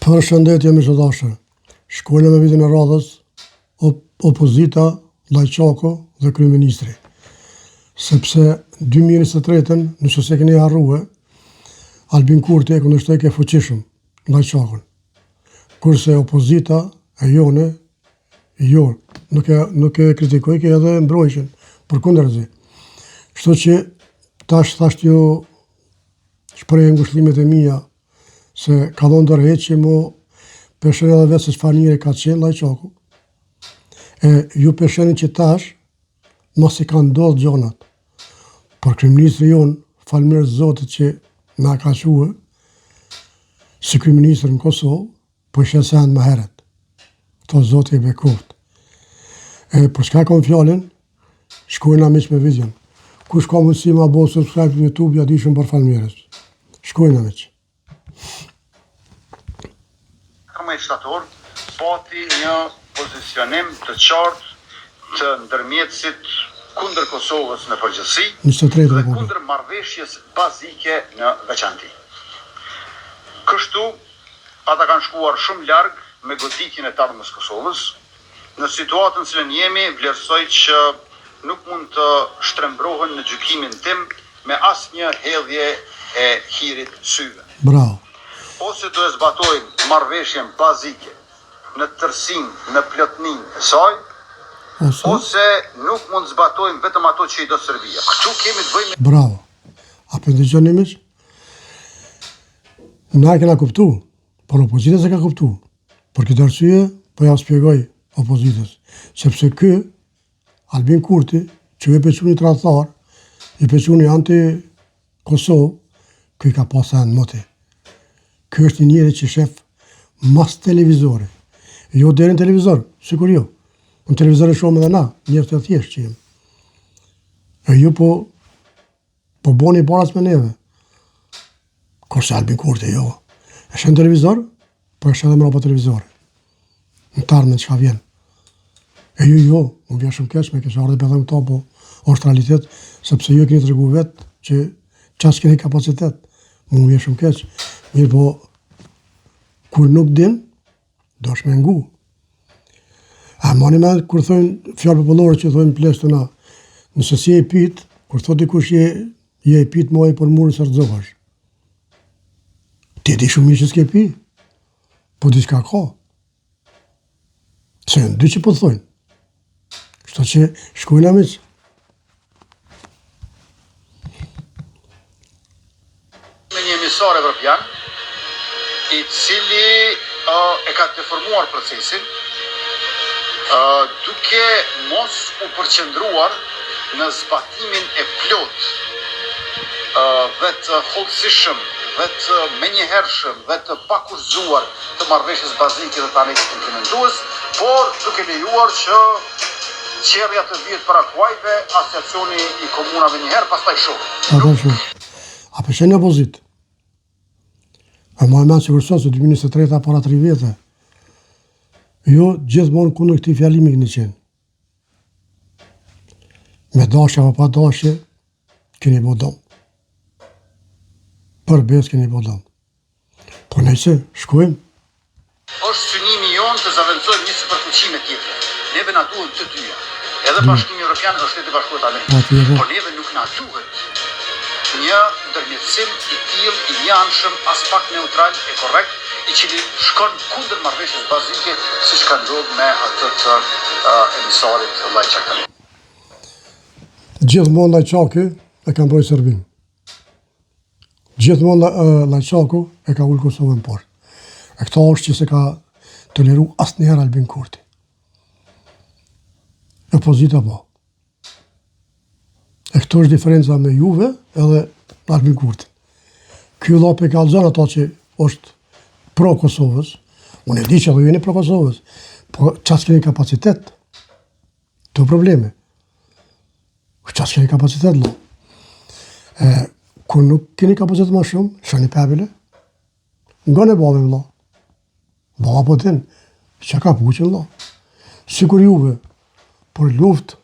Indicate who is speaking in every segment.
Speaker 1: Përshëndetje miqdashur. Shkojnë me vitin e radhës opozita, Llajçaku dhe kryeministri. Sepse 2023-ën, nëse se keni harruar, Albin Kurti e kundërshtoi ke fuqishëm Llajçakun. Kurse opozita e jone, nuk e kritikoj, ke edhe mbrojtjen përkundërzi. Kështu që thashtë ju shpreh ngushëllimet e mia se ka dhënë dorëheqje mu peshen edhe vetë se çfarë njëri ka qenë Llajçaku. E ju pesheni që tash mos i kanë ndodhur gjonat. Por kryeministri jon, falënderit Zotit që na ka thue si kryeministër në Kosovë, po shesën më herët. To Zoti e bekoft. Për çka kam fjalën, shkojna miq me vizion. Kush ka mundësi ma bo subscribe në YouTube, ja dishëm për falënderës. Shkojna miq.
Speaker 2: Shtator pati një pozicionim të qartë të ndërmjetësit kundër Kosovës në përgjithësi dhe kundër marrëveshjes bazike në veçanti. Kështu, ata kanë shkuar shumë larg me goditjen e tarmës Kosovës. Në situatën që jemi, vlerësoj që nuk mund të shtrembrohen në gjykimin tim me asnjë hedhje e hirit syve.
Speaker 1: Bravo.
Speaker 2: Ose do e zbatojmë marrëveshjen bazike në tërsinë, në plotninë e saj, ose nuk mund të zbatojmë vetëm ato që i do Serbia. Këtu kemi të bëjmë.
Speaker 1: Bravo. A për dëgjoni miq? Na kena kuptu, por opozita se ka kuptu. Për këtë arsye, po ja shpjegoj opozitës, sepse ky Albin Kurti, që e pequni tradhtar, i pequni anti-Kosovë, ky ka pasur në moti. Ky është një njeri që shef mas televizore. Jo deri në televizor, sikur jo. Në televizor e shohim edhe na, njerëz të thjeshtë që jemi. E ju po boni baras me neve. Kurse Albin Kurti, jo. E shën televizor, po e shën edhe mrapa televizore. Në tarmën çka vjen. E ju jo, unë vjen shumë keq me kësaj ardhe bëdhem këto, po është realitet, sepse ju keni tregu vetë që çfarë keni kapacitet. Mu vjen shumë keq. Mirë po, kur nuk din, do shme ngu. A mani me, kur thojnë fjallë popullore që thojnë plesë na, nëse si e pit, kur thot dikush je e pit moj për murë së rëdzohash. Ti di shumë që s'ke pi, po diçka ka. Se në dy që po thojnë. Kështu që shkojnë amiq.
Speaker 2: Me një emisar evropian, i cili e ka deformuar procesin, duke mos u përqendruar në zbatimin e plot, dhe të hollësishëm, dhe të menjëhershëm, dhe të pakurzuar të marrëveshjes bazike dhe të aneksit implementues, por duke lejuar që qerrja të vihet para kuajve, asociacioni i komunave njëherë, pastaj shoh.
Speaker 1: A përshen një opozit? A më e menë që kërësot se 2023 para 3 vjetë, jo gjithmonë kundër këtij fjalimi keni qenë. Me dashje apo pa dashje, keni bo dom. Për besë keni bo dom. Po nëse, shkojmë.
Speaker 2: Është synimi jonë të zaventësojmë një superfuqi tjetër. Neve na duhet të dyja. Edhe Bashkimi Evropian dhe Shtetet e Bashkuara të Amerikës. Por neve nuk na duhet një ndërmjetësim i tillë i janshëm, as pak neutral e korrekt, i cili shkon kundër marrëveshjes bazike, siç ka ndodhur me atë të emisarit Llajçak.
Speaker 1: Gjithmonë Llajçaku e ka mbrojtur Serbinë. Gjithmonë Llajçaku e ka ulë Kosovën poshtë. E këto është që se ka toleru asnjëherë Albin Kurti. Opozita po. E këto është diferenca me juve edhe Albin Kurti. Ky llop e ka lëzën ato që është pro Kosovës. Unë e di që edhe ju jeni pro Kosovës, po çfarë keni kapacitet? To probleme. Çfarë keni kapacitet lo? Kur nuk keni kapacitet më shumë, shani pebile. Ngone bave lo. Bava po tin, që ka puqin lo. Sikur juve, por luft,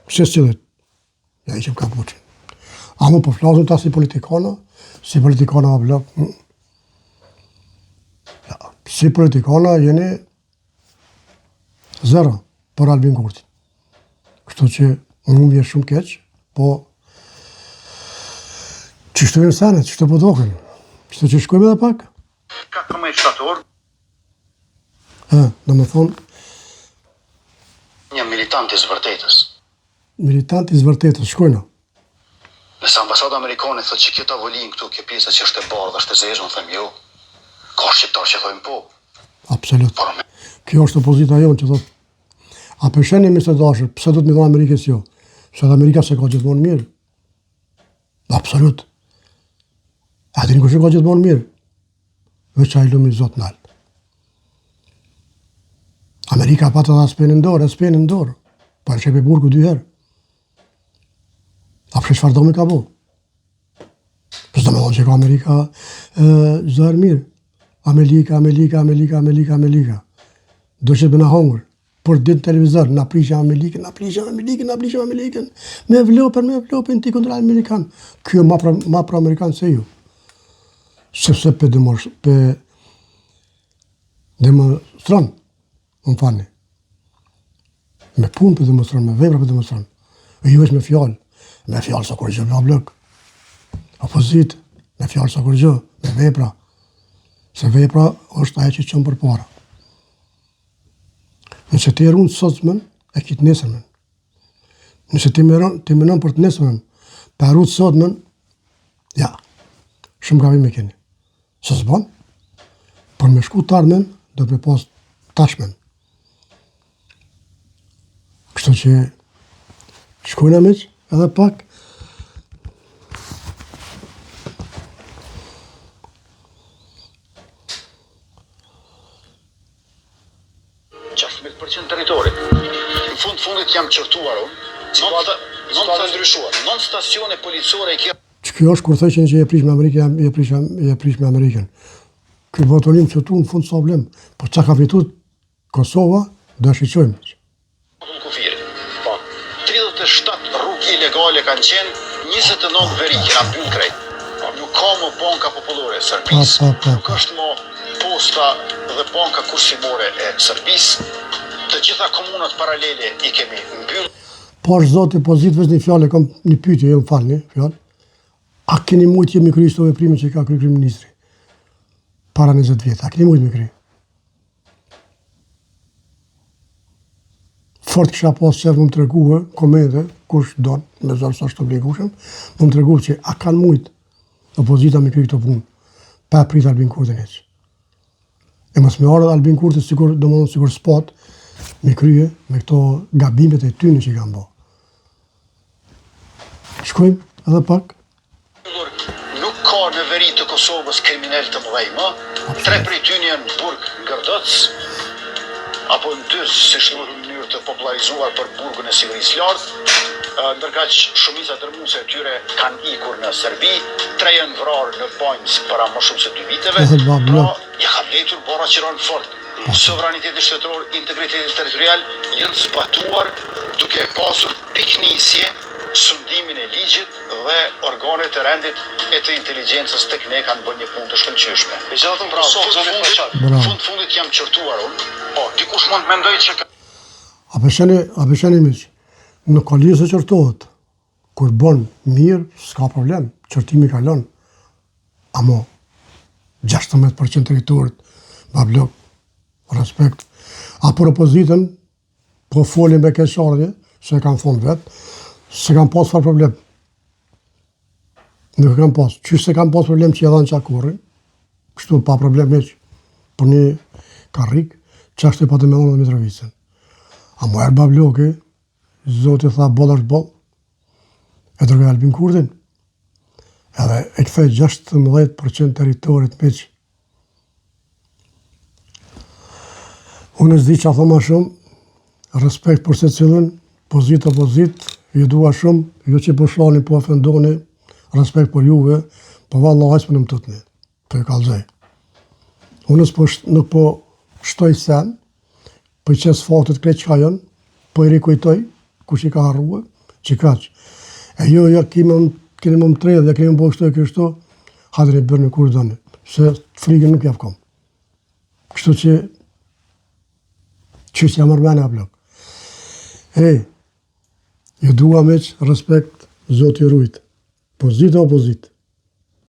Speaker 1: se cilët, ja i që ka puqin. A mu po flasën ta si politikana më blok. Ja, si politikana jeni zero për Albin Kurtin. Kështu që më vjen shumë keq, po çështë vjen sanë, çështë po doken. Kështu që shkojmë edhe pak.
Speaker 2: 14 shtator.
Speaker 1: Do më thonë,
Speaker 2: Një militant i zvërtetës.
Speaker 1: militant i zvërtetës, shkojnë.
Speaker 2: Nëse ambasada amerikane thotë që kjo tavolin këtu, kjo pjesa që është e bardhë, është e zezë, unë them jo. Ka shqiptar që thojnë po.
Speaker 1: Absolut.
Speaker 2: Por me
Speaker 1: Kjo është opozita jonë që thotë, a përsheni me së dashër, pëse do të me dhonë Amerikës jo? Se dhe Amerika se ka gjithmonë mirë. Absolut. A dini kush e ka gjithmonë mirë? Veç a i lumi zotë nalë. Amerika patë edhe spenë në dorë, pa në qepe burgu 2 herë. A përshë çfarë do me ka bo? Pësë do me thonë që ka Amerika gjithë herë mirë. Amerika. Do që të bëna hongër. Për ditë televizor, na prishë Amerikën. Me vlopën ti kundra Amerikan. Kjo ma pra Amerikan se ju. Sepse pe demonstron, më falni. Me punë për demonstron, me vepra për demonstron. E ju është me fjallë. Me fjallë sa kur gjë me blok. Opozit, me fjallë sa kur gjë, me vepra. Se vepra është ajo që qënë për para. Nëse ti erunë sotmen, e kitë nesërmen. Nëse ti menon për të nesërmen, për erunë sotmen, ja, shumë gavim me keni. Se s'ban, për me shku të ardhmen, do të me pas tashmen. Kështu që shkojnë amiq, edhe pak,
Speaker 2: 16% territori. Në fundit jam qërtuar unë. Non të ndryshuar. 9 stacione policore i kja.
Speaker 1: Që kjo është kur thë që e prish me Amerikën, e prish me Amerikën. Ky votonim që tu në fund s'ka problem. Po çka ka fituar Kosova, do shiqojmë.
Speaker 2: Kufiri. Po. 37 rrugë ilegale kanë qenë, 29 veri kena mbyll krejt. Nuk ka më banka popullore e Serbisë. Nuk është më posta dhe banka kursimore e Serbisë. Të gjitha komunat paralele i kemi mbyll.
Speaker 1: Po është zoti pozit veç një fjalë, kam një pyetje, më falni, fjalë. A keni mujtë jemi kry këto veprime që ka kry kryeministri? Para 20 vjet, a keni mujtë me kry? Fort kisha pas qef më të reguhe, komente, kush don, me zorë sa është obligushëm, më të reguhe që a kanë mujtë opozita me kry këto punë, pa prit Albin Kurtin eq. E mos me ardhe Albin Kurti sigur, do më dhënë sigur spot, me krye, me këto gabimet e tyne që i kanë bo. Shkojmë edhe pak.
Speaker 2: Nuk ka në veri të Kosovës kriminal të mëdhej më, 3 prej tyne janë në burg Ngërdëc, apo në 2 si shlohë në mënyrë të popularizuar për burgun e sigurisë lartë, ndërkaq shumica dërmuese e tyre kanë ikur në Serbi, 3 janë vrarë në banjë para më shumë se 2 viteve, pra ja kanë letur bora që ranë fort. Sovraniteti shtetëror, integriteti territorial janë zbatuar duke pasur piknisje sundimin e ligjit dhe organet e rendit e të inteligjencës tek ne kanë bërë një punë të shkëlqyeshme. Megjithatë, pra, fundit jam qërtuar unë. Po, dikush mund të mendoj që
Speaker 1: A pesheni miq, në koalizë se qërtohet, kur bon mirë, s'ka problem, qërtimi kalon. Amo, 16% territorit, bablok, respekt. A për opozitën, po folin me keqardhje, se kanë thonë vetë, se kanë pas far problem. Nuk kanë pas. Qysh se kanë pas problem që i dhanë qakurrin, kështu pa problem eq, për një karrik, që ashtë e patë me onë dhe Mitrovicën. A mu erë babloki, zoti tha boll është boll, e dërgoj Albin Kurtin, edhe e kthej 16% territorit meq. Unë s'di që a thoma shumë, respekt për se cilën, opozit, ju dua shumë, ju që po shlani, po ofendoni, respekt për juve, po valla hajs për në më tutni, të e kalzej. Unë nuk po shtoj sen, po i qes faktet krejt që ka janë, po i rikujtoj, kush i ka harruë, që kaq. E jo, keni më më tredhe, keni më po kështu e kështu, hadri bërë në kur dëni, se frikën nuk jaf kom. Kështu Kështu që qështë jam mërmene a plak. Ju dua me që respekt, Zoti rujt. Pozitë o pozitë.